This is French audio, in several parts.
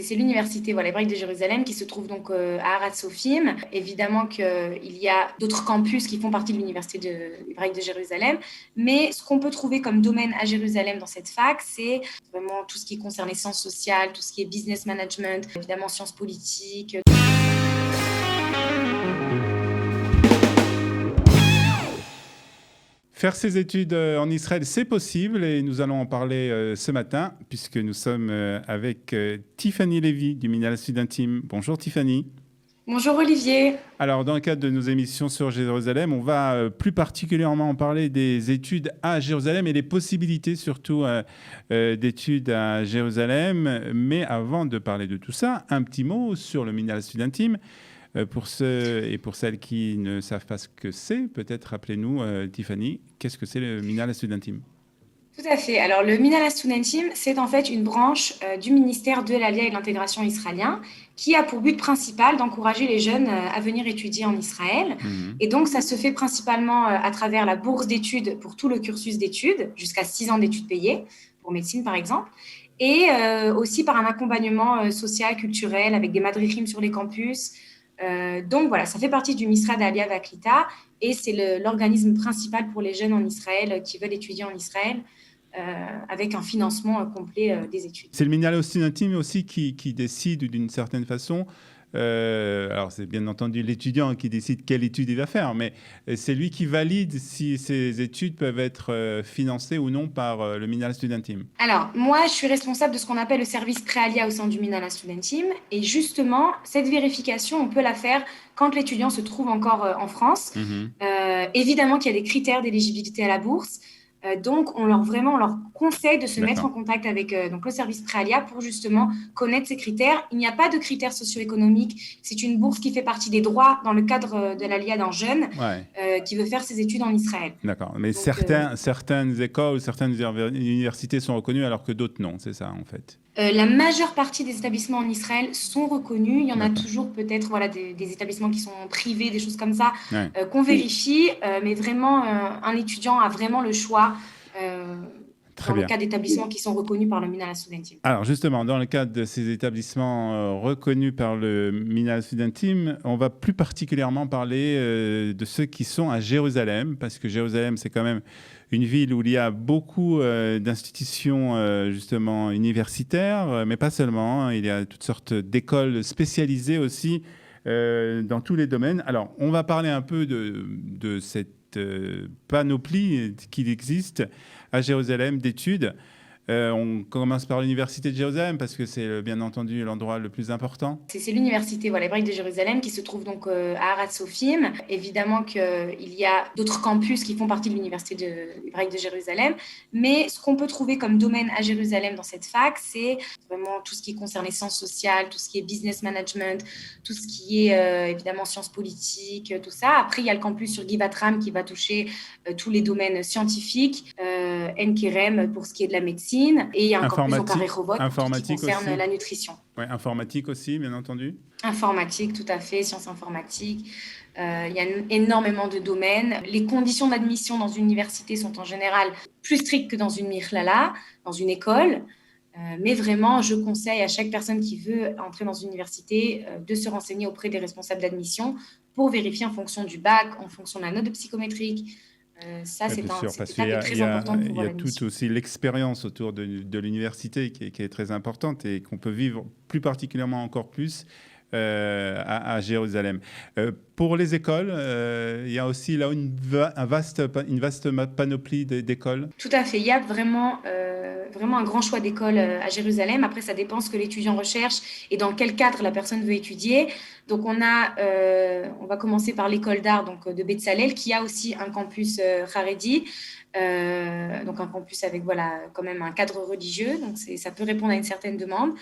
C'est l'université voilà, hébraïque de Jérusalem qui se trouve donc à Arad Sophim. Évidemment qu'il y a d'autres campus qui font partie de l'université hébraïque de Jérusalem, mais ce qu'on peut trouver comme domaine à Jérusalem dans cette fac, c'est vraiment tout ce qui concerne les sciences sociales, tout ce qui est business management, évidemment sciences politiques. Faire ses études en Israël, c'est possible et nous allons en parler ce matin puisque nous sommes avec Tiffany Lévy du Minhal Studentim. Bonjour Tiffany. Bonjour Olivier. Alors dans le cadre de nos émissions sur Jérusalem, on va plus particulièrement en parler des études à Jérusalem et les possibilités surtout d'études à Jérusalem. Mais avant de parler de tout ça, un petit mot sur le Minhal Studentim. Pour ceux et pour celles qui ne savent pas ce que c'est, peut-être rappelez-nous, Tiffany, qu'est-ce que c'est le Minhal Studentim ? Tout à fait. Alors, le Minhal Studentim, c'est en fait une branche du ministère de l'Alia et de l'intégration israélien qui a pour but principal d'encourager les jeunes à venir étudier en Israël. Et donc, ça se fait principalement à travers la bourse d'études pour tout le cursus d'études, jusqu'à 6 ans d'études payées, pour médecine par exemple, et aussi par un accompagnement social, culturel, avec des madrichim sur les campus. Donc voilà, ça fait partie du Misrad Alia Vaklita et c'est l'organisme principal pour les jeunes en Israël qui veulent étudier en Israël avec un financement complet des études. C'est le Minhal Studentim aussi qui décide d'une certaine façon. Alors c'est bien entendu l'étudiant qui décide quelle étude il va faire, mais c'est lui qui valide si ces études peuvent être financées ou non par le Minhal Studentim. Alors moi je suis responsable de ce qu'on appelle le service Préalia au sein du Minhal Studentim et justement cette vérification on peut la faire quand l'étudiant se trouve encore en France. Évidemment qu'il y a des critères d'éligibilité à la bourse. Donc, on leur conseille de se mettre en contact avec donc le service Préalia pour justement connaître ces critères. Il n'y a pas de critères socio-économiques. C'est une bourse qui fait partie des droits dans le cadre de l'Alia d'un jeune qui veut faire ses études en Israël. D'accord. Mais donc, certaines écoles, certaines universités sont reconnues alors que d'autres non, c'est ça en fait. La majeure partie des établissements en Israël sont reconnus. Il y en a toujours peut-être des établissements qui sont privés, des choses comme ça, qu'on vérifie. Mais vraiment, un étudiant a vraiment le choix dans le cas d'établissements qui sont reconnus par le Minhal Studentim. Alors justement, dans le cadre de ces établissements reconnus par le Minhal Studentim, on va plus particulièrement parler de ceux qui sont à Jérusalem, parce que Jérusalem, c'est quand même une ville où il y a beaucoup d'institutions justement universitaires, mais pas seulement. Il y a toutes sortes d'écoles spécialisées aussi dans tous les domaines. Alors, on va parler un peu de cette panoplie qu'il existe à Jérusalem d'études. On commence par l'université de Jérusalem parce que c'est bien entendu l'endroit le plus important. C'est l'université hébraïque de Jérusalem qui se trouve donc à Arad Sophim. Évidemment qu'il y a d'autres campus qui font partie de l'université hébraïque de Jérusalem, mais ce qu'on peut trouver comme domaine à Jérusalem dans cette fac, c'est vraiment tout ce qui concerne les sciences sociales, tout ce qui est business management, tout ce qui est évidemment sciences politiques, tout ça. Après, il y a le campus sur Givat Ram qui va toucher tous les domaines scientifiques, En-Kerem pour ce qui est de la médecine. Et il y a un campus au Carré Rehovot qui concerne la nutrition. Oui, informatique aussi, bien entendu. Informatique, tout à fait, sciences informatiques. Il y a énormément de domaines. Les conditions d'admission dans une université sont en général plus strictes que dans une mirlala, dans une école. Mais vraiment, je conseille à chaque personne qui veut entrer dans une université de se renseigner auprès des responsables d'admission pour vérifier en fonction du bac, en fonction de la note psychométrique. Ça, c'est très important pour il y a toute aussi l'expérience autour de l'université qui est très importante et qu'on peut vivre plus particulièrement encore plus à Jérusalem. Pour les écoles, il y a aussi là une vaste panoplie d'écoles. Tout à fait. Il y a vraiment un grand choix d'écoles à Jérusalem. Après, ça dépend ce que l'étudiant recherche et dans quel cadre la personne veut étudier. Donc, on va commencer par l'école d'art de Betzalel, qui a aussi un campus Haredi. Donc un campus avec quand même un cadre religieux, donc ça peut répondre à une certaine demande.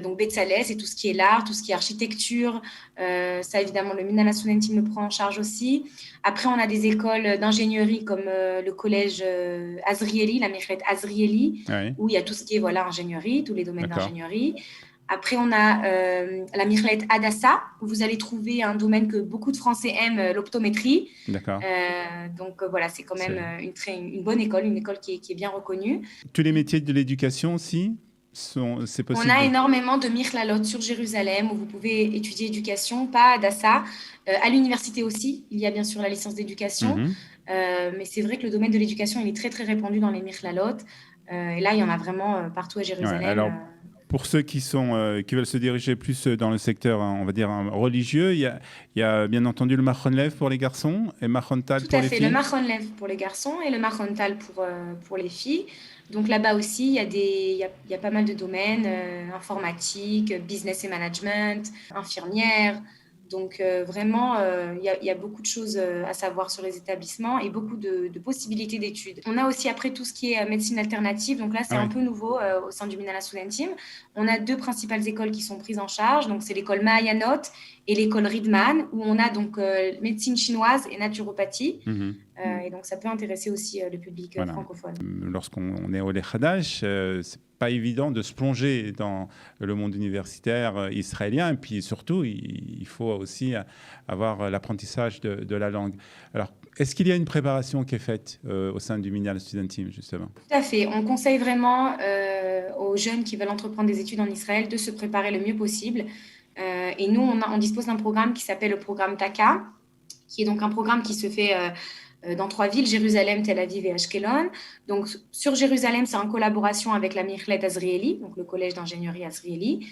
Donc Betzalel, c'est tout ce qui est l'art, tout ce qui est architecture, ça évidemment le Minhal Studentim le prend en charge aussi. Après on a des écoles d'ingénierie comme le collège Azrieli, la Mechlet Azrieli, où il y a tout ce qui est ingénierie, tous les domaines d'ingénierie. Après, on a la Michelet Adassa, où vous allez trouver un domaine que beaucoup de Français aiment, l'optométrie. D'accord. Donc voilà, c'est quand même une bonne école, une école qui est bien reconnue. Tous les métiers de l'éducation aussi c'est On a possible? énormément de Mirlalot sur Jérusalem où vous pouvez étudier éducation, pas à Dassa. À l'université aussi, il y a bien sûr la licence d'éducation. Mhm. Mais c'est vrai que le domaine de l'éducation, il est très, très répandu dans les Mirlalot. Et là, il y en a vraiment partout à Ouais, Jérusalem. alors, pour ceux qui veulent se diriger plus dans le secteur, hein, on va dire, hein, religieux, il y a bien entendu le Machon Lev pour les garçons et Machon Tal Tout pour à les fait, le filles. Mahon Lev pour les garçons et le Mahon Tal pour les filles. Donc là-bas aussi, il y a pas mal de domaines, informatique, business et management, infirmière. Donc vraiment, il y a beaucoup de choses à savoir sur les établissements et beaucoup de possibilités d'études. On a aussi après tout ce qui est médecine alternative. Donc là, c'est Ah un oui. peu nouveau au sein du Minala Studentim. On a deux principales écoles qui sont prises en charge. Donc c'est l'école Mahayanot et l'école Riedman, où on a donc médecine chinoise et naturopathie. Mhm. Et donc, ça peut intéresser aussi le public Voilà. francophone. Lorsqu'on est au Lech Hadash, c'est pas évident de se plonger dans le monde universitaire israélien. Et puis surtout, il faut aussi avoir l'apprentissage de la langue. Alors, est-ce qu'il y a une préparation qui est faite au sein du Minhal Studentim, justement? Tout à fait. On conseille vraiment aux jeunes qui veulent entreprendre des études en Israël de se préparer le mieux possible. Et nous, on dispose d'un programme qui s'appelle le programme TACA, qui est donc un programme qui se fait dans trois villes, Jérusalem, Tel Aviv et Ashkelon. Donc, sur Jérusalem, c'est en collaboration avec la Michlet Azrieli, donc le collège d'ingénierie Azrieli.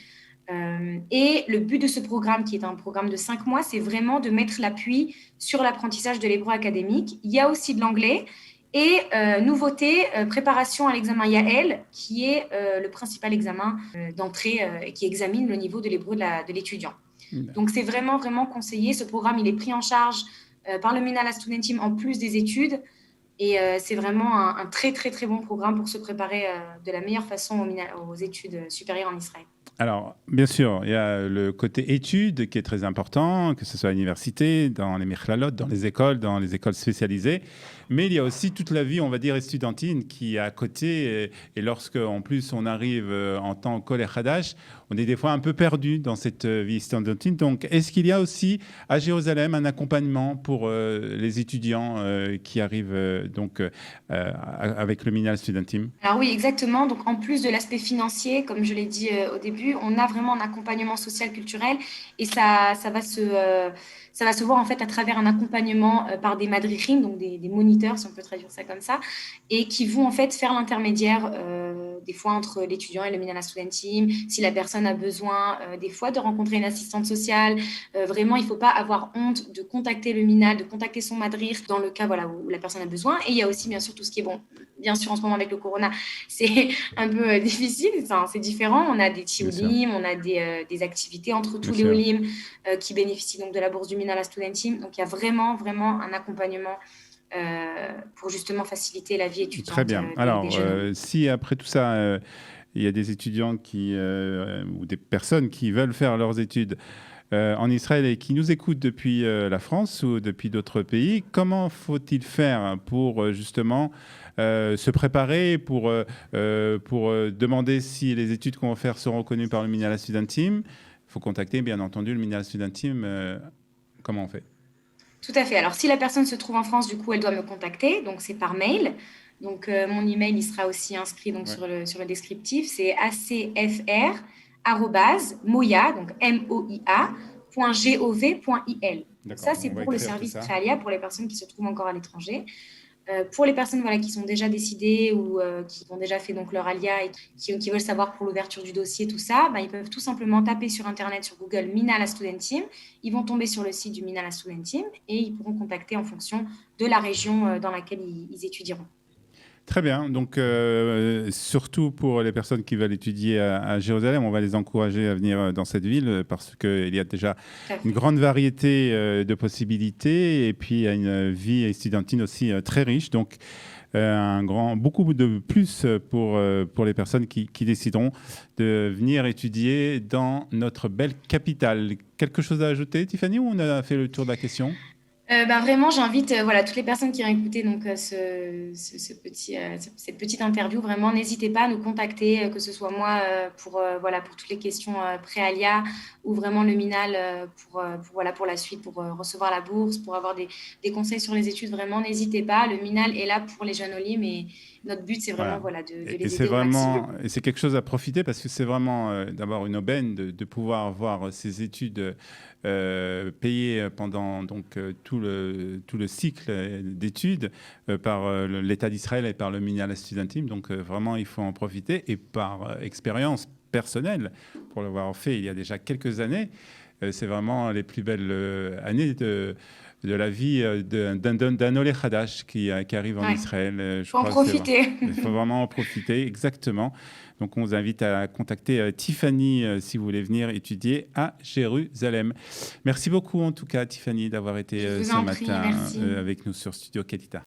Et le but de ce programme, qui est un programme de 5 mois, c'est vraiment de mettre l'appui sur l'apprentissage de l'hébreu académique. Il y a aussi de l'anglais. Et nouveauté, préparation à l'examen Yael, qui est le principal examen d'entrée qui examine le niveau de l'hébreu de l'étudiant. Donc, c'est vraiment, vraiment conseillé. Ce programme, il est pris en charge par le Minhal Studentim en plus des études. Et c'est vraiment un très, très, très bon programme pour se préparer de la meilleure façon aux études supérieures en Israël. Alors, bien sûr, il y a le côté études qui est très important, que ce soit à l'université, dans les mechlalot, dans les écoles spécialisées. Mais il y a aussi toute la vie, on va dire, estudiantine qui est à côté. Et lorsque, en plus, on arrive en tant que collège Hadash, on est des fois un peu perdu dans cette vie estudiantine. Donc, est-ce qu'il y a aussi à Jérusalem un accompagnement pour les étudiants qui arrivent avec le Minhal Studentim? Alors oui, exactement. Donc en plus de l'aspect financier, comme je l'ai dit au début, on a vraiment un accompagnement social culturel et ça va se voir en fait à travers un accompagnement par des madrichim, donc des moniteurs, si on peut traduire ça comme ça, et qui vont en fait faire l'intermédiaire des fois entre l'étudiant et le Minhal Studentim, si la personne a besoin des fois de rencontrer une assistante sociale. Vraiment, il ne faut pas avoir honte de contacter le Minhal, de contacter son madrich dans le cas voilà, où la personne a besoin. Et il y a aussi bien sûr tout ce qui est bon. Bien sûr, en ce moment avec le corona, c'est un peu difficile, enfin, c'est différent. On a des Bien sûr, tiolim, on a des activités entre bien tous les sûr. olim qui bénéficient donc de la bourse du Minhal Studentim. Donc il y a vraiment, vraiment un accompagnement pour justement faciliter la vie Très étudiante bien. des Alors, jeunes olim. si après tout ça, il y a des étudiants ou des personnes qui veulent faire leurs études en Israël et qui nous écoutent depuis la France ou depuis d'autres pays, comment faut-il faire pour justement se préparer, pour demander si les études qu'on va faire seront reconnues par le Minhal Studentim? Il faut contacter, bien entendu, le Minhal Studentim. Comment on fait? Tout à fait. Alors, si la personne se trouve en France, du coup, elle doit me contacter. Donc, c'est par mail. Donc, mon email, il sera aussi inscrit donc, Ouais. sur le descriptif. C'est acfr@moia, donc moia.gov.il. Donc, ça, D'accord. c'est On va pour le écrire tout service ça. Préalia pour les personnes qui se trouvent encore à l'étranger. Pour les personnes voilà, qui sont déjà décidées ou qui ont déjà fait donc, leur alia et qui veulent savoir pour l'ouverture du dossier, tout ça, ils peuvent tout simplement taper sur Internet, sur Google, Minhal Studentim. Ils vont tomber sur le site du Minhal Studentim et ils pourront contacter en fonction de la région dans laquelle ils étudieront. Très bien. Donc, surtout pour les personnes qui veulent étudier à Jérusalem, on va les encourager à venir dans cette ville parce qu'il y a déjà Tout à une fait. grande variété de possibilités et puis il y a une vie étudiantine aussi très riche. Donc, beaucoup de plus pour les personnes qui décideront de venir étudier dans notre belle capitale. Quelque chose à ajouter, Tiffany, ou on a fait le tour de la question? Vraiment, j'invite voilà, toutes les personnes qui ont écouté donc, cette petite interview. Vraiment, n'hésitez pas à nous contacter, que ce soit moi voilà, pour toutes les questions pré-alia ou vraiment le Minal voilà, pour la suite, pour recevoir la bourse, pour avoir des conseils sur les études. Vraiment, n'hésitez pas. Le Minal est là pour les jeunes olim et notre but, c'est vraiment Voilà. de Et les c'est aider au maximum. vraiment, et c'est quelque chose à profiter parce que c'est vraiment d'avoir une aubaine, de pouvoir voir ces études payées pendant donc tout le cycle d'études par l'État d'Israël et par le Minhal Studentim. Donc vraiment, il faut en profiter. Et par expérience personnelle, pour l'avoir fait il y a déjà quelques années, c'est vraiment les plus belles années de la vie d'un Olé Hadash qui arrive en Ouais, Israël. Je faut en crois que c'est vrai. profiter. Il faut vraiment en profiter, exactement. Donc, on vous invite à contacter Tiffany si vous voulez venir étudier à Jérusalem. Merci beaucoup, en tout cas, Tiffany, d'avoir été Je vous ce en prie, matin merci. avec nous sur Studio Kelita.